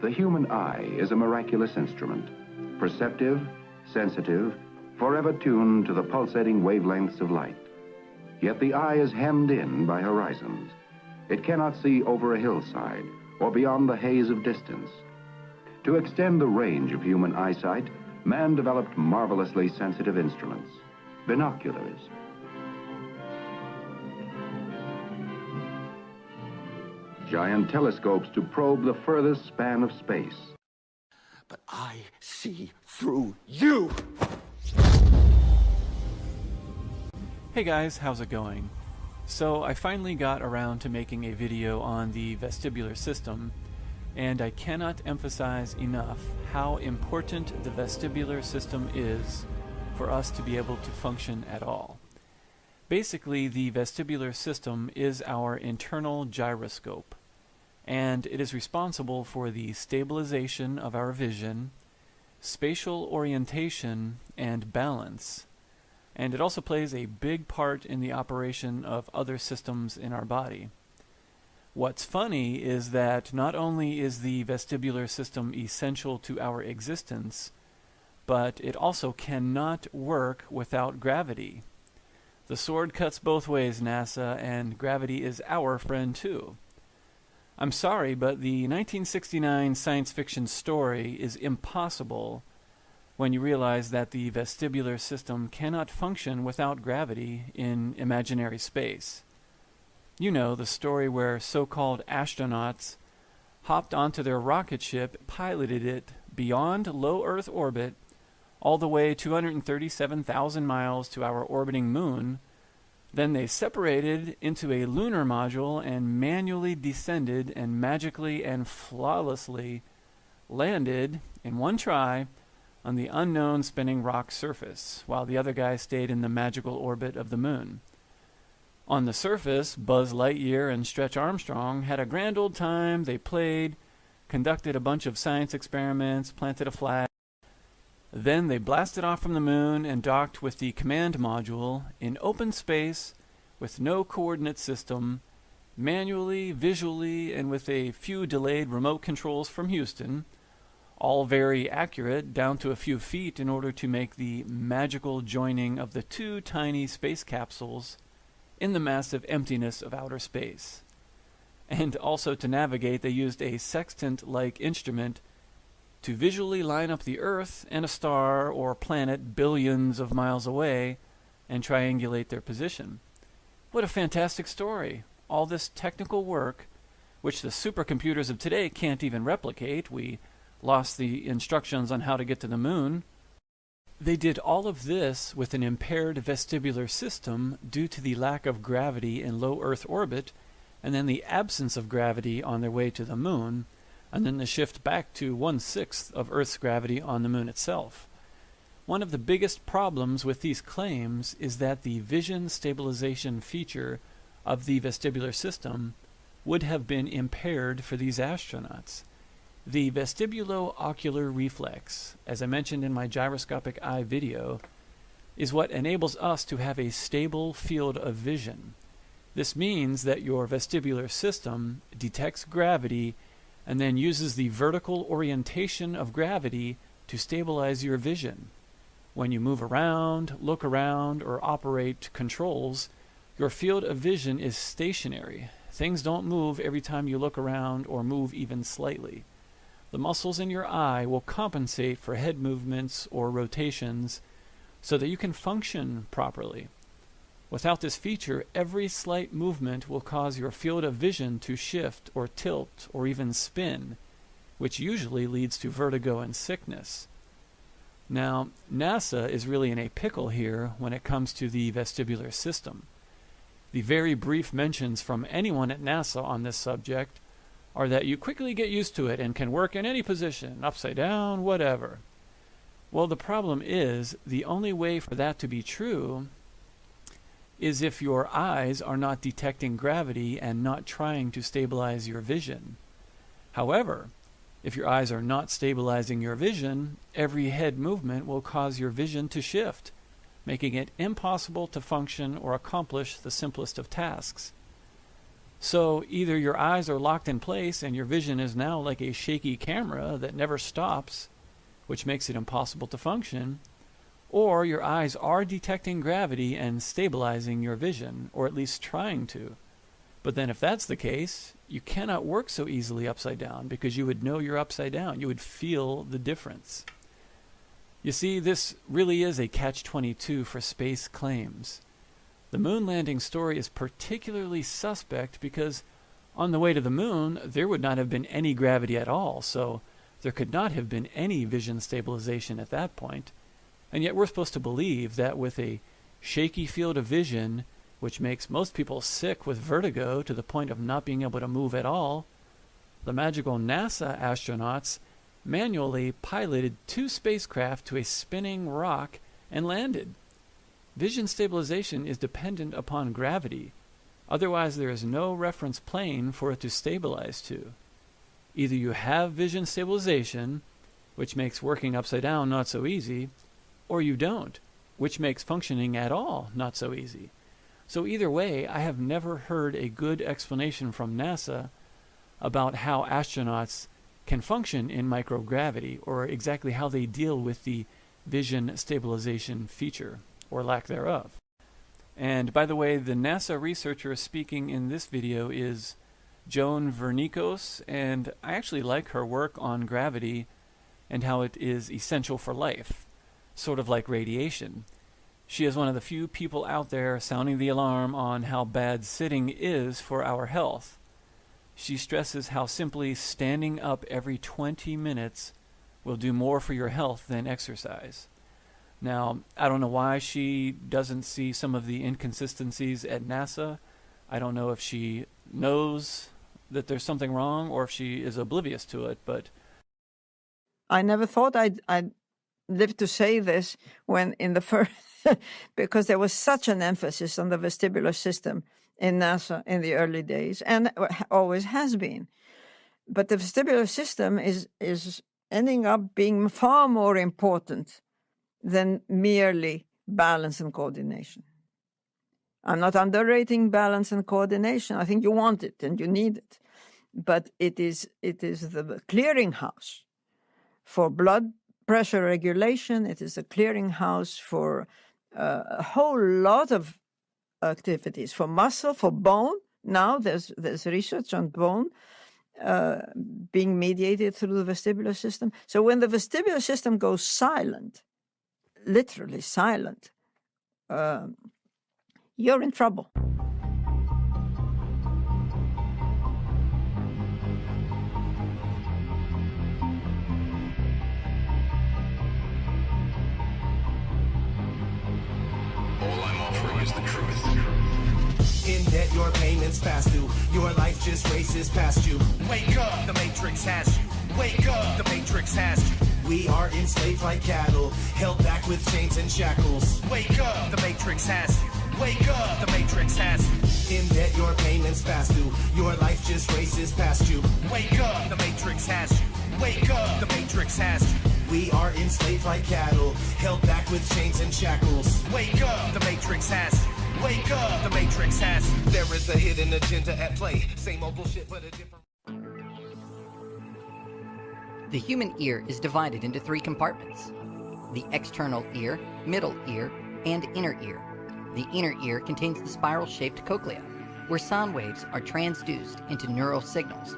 The human eye is a miraculous instrument, perceptive, sensitive, forever tuned to the pulsating wavelengths of light. Yet the eye is hemmed in by horizons. It cannot see over a hillside or beyond the haze of distance. To extend the range of human eyesight, man developed marvelously sensitive instruments, binoculars. Giant telescopes to probe the furthest span of space. But I see through you! Hey guys, how's it going? So I finally got around to making a video on the vestibular system, and I cannot emphasize enough how important the vestibular system is for us to be able to function at all. Basically, the vestibular system is our internal gyroscope, and it is responsible for the stabilization of our vision, spatial orientation, and balance. And it also plays a big part in the operation of other systems in our body. What's funny is that not only is the vestibular system essential to our existence, but it also cannot work without gravity. The sword cuts both ways, NASA, and gravity is our friend too. I'm sorry, but the 1969 science fiction story is impossible when you realize that the vestibular system cannot function without gravity in imaginary space. You know, the story where so-called astronauts hopped onto their rocket ship, piloted it beyond low Earth orbit, all the way 237,000 miles to our orbiting moon. Then they separated into a lunar module and manually descended and magically and flawlessly landed in one try on the unknown spinning rock surface, while the other guy stayed in the magical orbit of the moon. On the surface, Buzz Lightyear and Stretch Armstrong had a grand old time. They played, conducted a bunch of science experiments, planted a flag. Then they blasted off from the moon and docked with the command module in open space with no coordinate system, manually, visually, and with a few delayed remote controls from Houston, all very accurate down to a few feet in order to make the magical joining of the two tiny space capsules in the massive emptiness of outer space. And also to navigate, they used a sextant-like instrument to visually line up the Earth and a star or planet billions of miles away and triangulate their position. What a fantastic story. All this technical work, which the supercomputers of today can't even replicate. We lost the instructions on how to get to the moon. They did all of this with an impaired vestibular system due to the lack of gravity in low Earth orbit, and then the absence of gravity on their way to the moon, and then the shift back to 1/6 of Earth's gravity on the moon itself. One of the biggest problems with these claims is that the vision stabilization feature of the vestibular system would have been impaired for these astronauts. The vestibulo-ocular reflex, as I mentioned in my gyroscopic eye video, is what enables us to have a stable field of vision. This means that your vestibular system detects gravity and then uses the vertical orientation of gravity to stabilize your vision. When you move around, look around, or operate controls, your field of vision is stationary. Things don't move every time you look around or move even slightly. The muscles in your eye will compensate for head movements or rotations so that you can function properly. Without this feature, every slight movement will cause your field of vision to shift or tilt or even spin, which usually leads to vertigo and sickness. Now, NASA is really in a pickle here when it comes to the vestibular system. The very brief mentions from anyone at NASA on this subject are that you quickly get used to it and can work in any position, upside down, whatever. Well, the problem is, the only way for that to be true is if your eyes are not detecting gravity and not trying to stabilize your vision. However, if your eyes are not stabilizing your vision, every head movement will cause your vision to shift, making it impossible to function or accomplish the simplest of tasks. So either your eyes are locked in place and your vision is now like a shaky camera that never stops, which makes it impossible to function, or your eyes are detecting gravity and stabilizing your vision, or at least trying to. But then if that's the case, you cannot work so easily upside down because you would know you're upside down. You would feel the difference. You see, this really is a catch-22 for space claims. The moon landing story is particularly suspect because on the way to the moon, there would not have been any gravity at all, so there could not have been any vision stabilization at that point. And yet we're supposed to believe that with a shaky field of vision, which makes most people sick with vertigo to the point of not being able to move at all, the magical NASA astronauts manually piloted 2 spacecraft to a spinning rock and landed. Vision stabilization is dependent upon gravity. Otherwise, there is no reference plane for it to stabilize to. Either you have vision stabilization, which makes working upside down not so easy, or you don't, which makes functioning at all not so easy. So either way, I have never heard a good explanation from NASA about how astronauts can function in microgravity, or exactly how they deal with the vision stabilization feature, or lack thereof. And by the way, the NASA researcher speaking in this video is Joan Vernikos, and I actually like her work on gravity and how it is essential for life, sort of like radiation. She is one of the few people out there sounding the alarm on how bad sitting is for our health. She stresses how simply standing up every 20 minutes will do more for your health than exercise. Now, I don't know why she doesn't see some of the inconsistencies at NASA. I don't know if she knows that there's something wrong or if she is oblivious to it, but I never thought I'd live to say this when in the first, because there was such an emphasis on the vestibular system in NASA in the early days, and always has been. But the vestibular system is ending up being far more important than merely balance and coordination. I'm not underrating balance and coordination. I think you want it and you need it. But it is the clearinghouse for blood pressure regulation. It is a clearinghouse for a whole lot of activities, for muscle, for bone. Now there's research on bone being mediated through the vestibular system. So when the vestibular system goes silent, literally silent, you're in trouble. All I'm offering is the truth. In debt, your payments past due. Your life just races past you. Wake up, the Matrix has you. Wake up, the Matrix has you. We are enslaved like cattle, held back with chains and shackles. Wake up, the Matrix has you. Wake up, the Matrix has you. In debt, your payments past due. Your life just races past you. Wake up, the Matrix has you. Wake up, the Matrix has you. We are enslaved like cattle, held back with chains and shackles. Wake up, the Matrix has you. Wake up, the Matrix has you. There is a hidden agenda at play. Same old bullshit, but a different... The human ear is divided into 3 compartments: the external ear, middle ear, and inner ear. The inner ear contains the spiral-shaped cochlea, where sound waves are transduced into neural signals,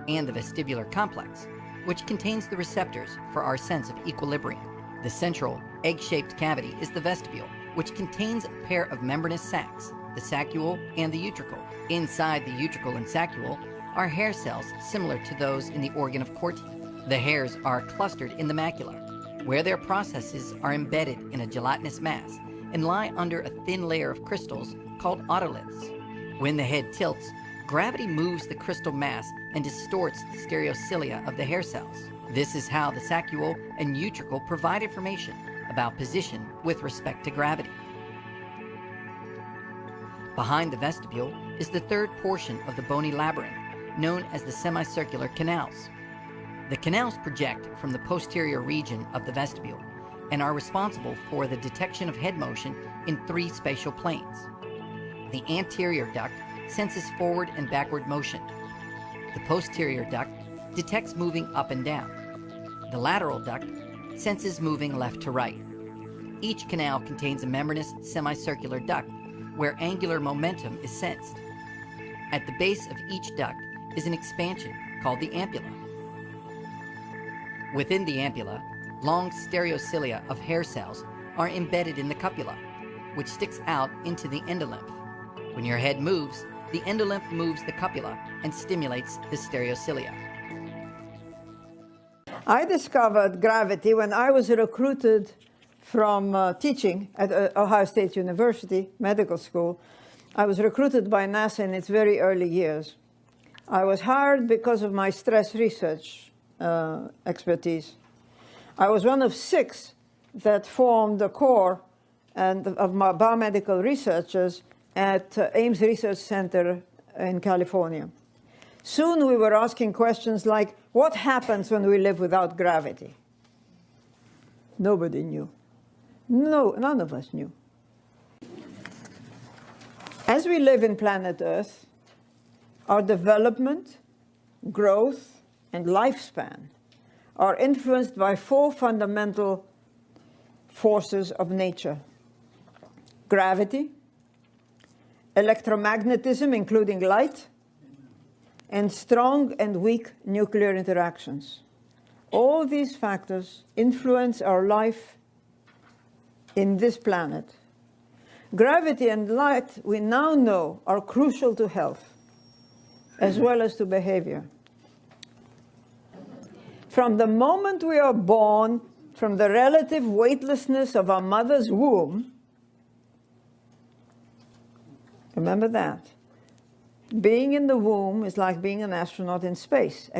and the vestibular complex, which contains the receptors for our sense of equilibrium. The central, egg-shaped cavity is the vestibule, which contains a pair of membranous sacs, the saccule and the utricle. Inside the utricle and saccule are hair cells similar to those in the organ of Corti. The hairs are clustered in the macula, where their processes are embedded in a gelatinous mass and lie under a thin layer of crystals called otoliths. When the head tilts, gravity moves the crystal mass and distorts the stereocilia of the hair cells. This is how the saccule and utricle provide information about position with respect to gravity. Behind the vestibule is the third portion of the bony labyrinth, known as the semicircular canals. The canals project from the posterior region of the vestibule and are responsible for the detection of head motion in 3 spatial planes. The anterior duct senses forward and backward motion. The posterior duct detects moving up and down. The lateral duct senses moving left to right. Each canal contains a membranous semicircular duct where angular momentum is sensed. At the base of each duct is an expansion called the ampulla. Within the ampulla, long stereocilia of hair cells are embedded in the cupula, which sticks out into the endolymph. When your head moves, the endolymph moves the cupula and stimulates the stereocilia. I discovered gravity when I was recruited from teaching at Ohio State University Medical School. I was recruited by NASA in its very early years. I was hired because of my stress research expertise. I was one of 6 that formed the core of my biomedical researchers at Ames Research Center in California. Soon we were asking questions like, what happens when we live without gravity? Nobody knew. No, none of us knew. As we live in planet Earth, our development, growth, and lifespan are influenced by 4 fundamental forces of nature: gravity, electromagnetism, including light, and strong and weak nuclear interactions. All these factors influence our life in this planet. Gravity and light, we now know, are crucial to health, as well as to behavior. From the moment we are born, from the relative weightlessness of our mother's womb, remember that, being in the womb is like being an astronaut in space.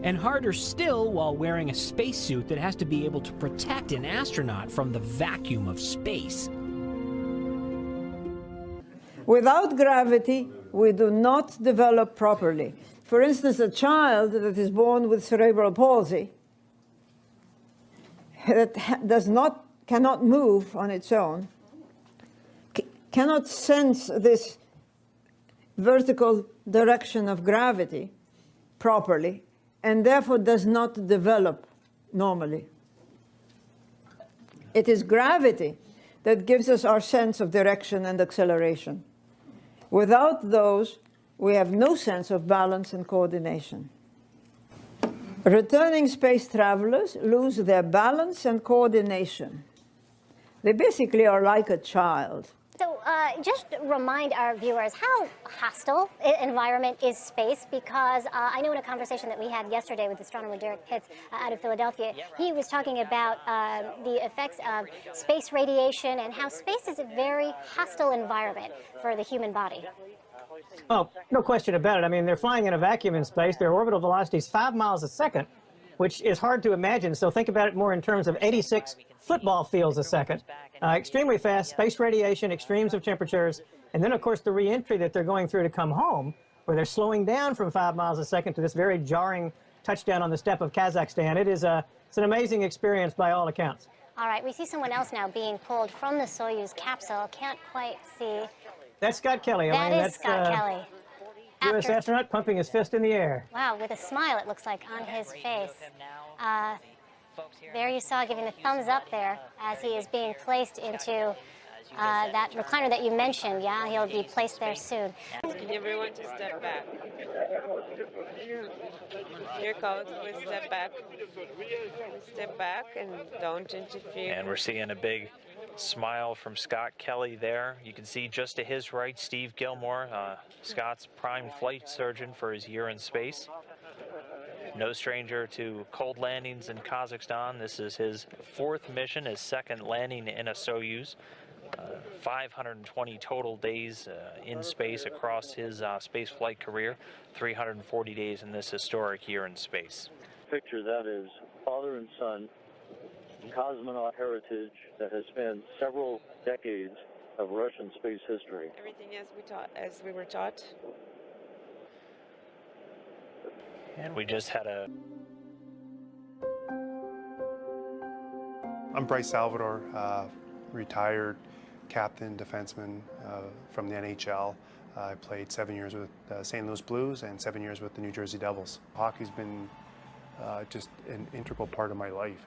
And harder still while wearing a spacesuit that has to be able to protect an astronaut from the vacuum of space. Without gravity, we do not develop properly. For instance, a child that is born with cerebral palsy that cannot move on its own, cannot sense this vertical direction of gravity properly, and therefore does not develop normally. It is gravity that gives us our sense of direction and acceleration. Without those, we have no sense of balance and coordination. Returning space travelers lose their balance and coordination. They basically are like a child. So just remind our viewers how hostile environment is space, because I know in a conversation that we had yesterday with astronomer Derek Pitts out of Philadelphia, he was talking about the effects of space radiation and how space is a very hostile environment for the human body. Oh, no question about it. I mean, they're flying in a vacuum in space. Their orbital velocity is 5 miles a second, which is hard to imagine. So think about it more in terms of 86 football fields a second. Extremely fast, space radiation, extremes of temperatures, and then, of course, the re-entry that they're going through to come home, where they're slowing down from 5 miles a second to this very jarring touchdown on the steppe of Kazakhstan. It's an amazing experience by all accounts. All right, we see someone else now being pulled from the Soyuz capsule. Can't quite see. That's Scott Kelly. That's Scott Kelly. U.S. astronaut pumping his fist in the air. Wow, with a smile, it looks like, on his face. There you saw giving the thumbs up there as he is being placed into that recliner that you mentioned. Yeah, he'll be placed there soon. Everyone to step back. Here comes, we step back. Step back and don't interfere. And we're seeing a big smile from Scott Kelly there. You can see just to his right, Steve Gilmore, Scott's prime flight surgeon for his year in space. No stranger to cold landings in Kazakhstan. This is his 4th mission, his 2nd landing in a Soyuz. 520 total days in space across his space flight career. 340 days in this historic year in space. Picture that is father and son, cosmonaut heritage that has spanned several decades of Russian space history. Everything as we were taught. And we just had a... I'm Bryce Salvador, retired captain, defenseman from the NHL. I played 7 years with St. Louis Blues and 7 years with the New Jersey Devils. Hockey's been just an integral part of my life,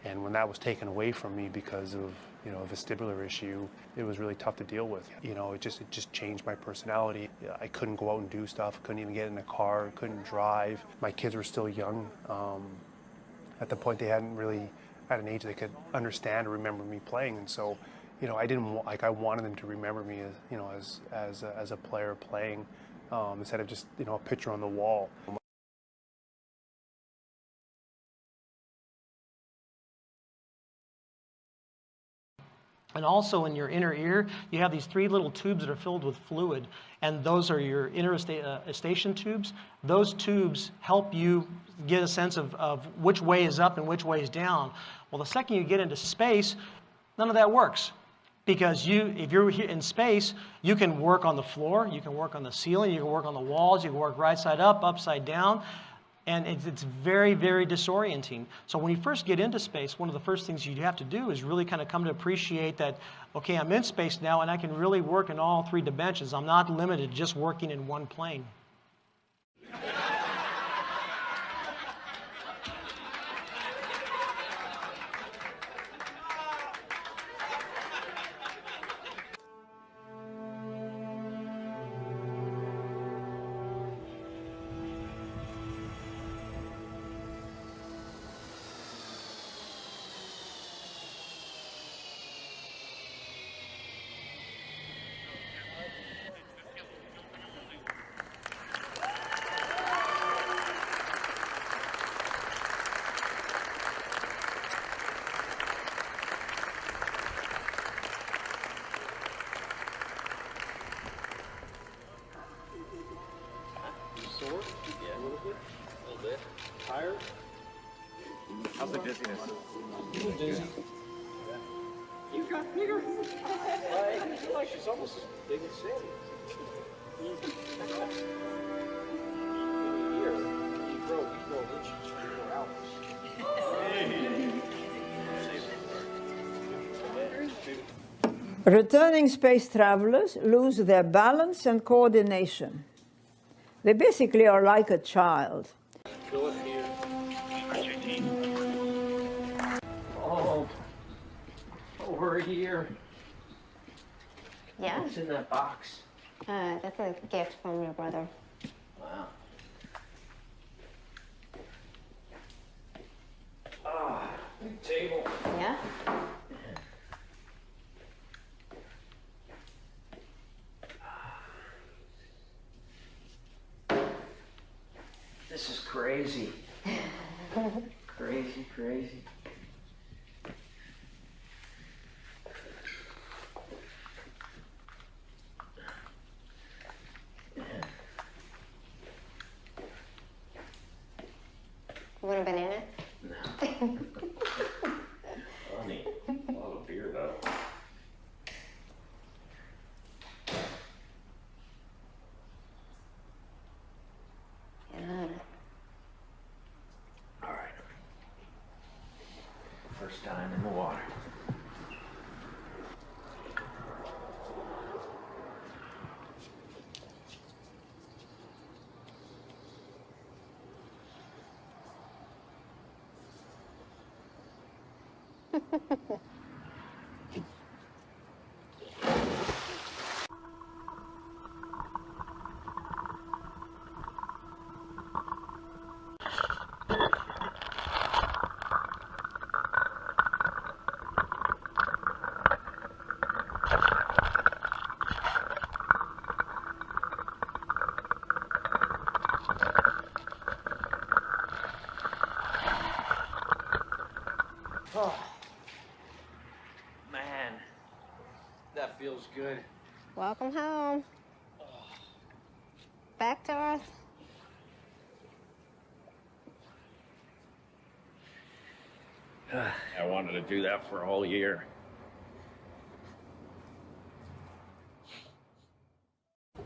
and when that was taken away from me because of a vestibular issue, it was really tough to deal with. It just changed my personality. I couldn't go out and do stuff, couldn't even get in a car, couldn't drive. My kids were still young. At the point, they hadn't really at an age they could understand or remember me playing, and so I wanted them to remember me as a player playing instead of just a picture on the wall. And also in your inner ear, you have these 3 little tubes that are filled with fluid, and those are your interostation tubes. Those tubes help you get a sense of which way is up and which way is down. Well, the second you get into space, none of that works. Because if you're here in space, you can work on the floor, you can work on the ceiling, you can work on the walls, you can work right side up, upside down. And it's very, very disorienting. So when you first get into space, one of the first things you have to do is really kind of come to appreciate that, okay, I'm in space now and I can really work in all 3 dimensions. I'm not limited to just working in one plane. Sore? Yeah, a little bit. Tired? How's the dizziness? A little dizzy. You got bigger. I feel like she's almost as big as Sandy. In a year, you grow inches, 4 hours. Returning space travelers lose their balance and coordination. They basically are like a child. Oh, over a year. Yeah? What's in that box? That's a gift from your brother. Wow. Ah, big table. Yeah? This is crazy. Crazy, crazy. You want a banana? No. Funny. A lot of beer, though. All right. First time in the water. Oh, man, that feels good. Welcome home. Back to Earth. I wanted to do that for a whole year.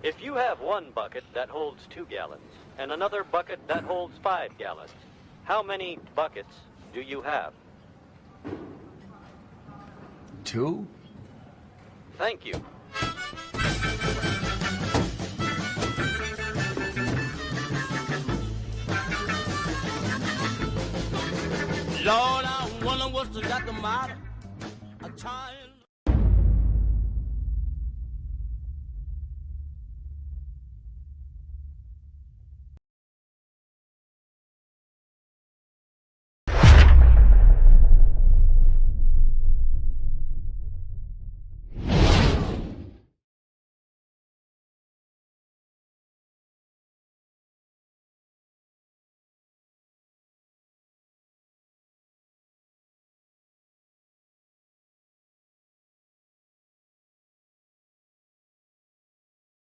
If you have one bucket that holds 2 gallons and another bucket that holds 5 gallons, how many buckets do you have? 2? Thank you. Lord, I wonder what's got the matter. I'm trying.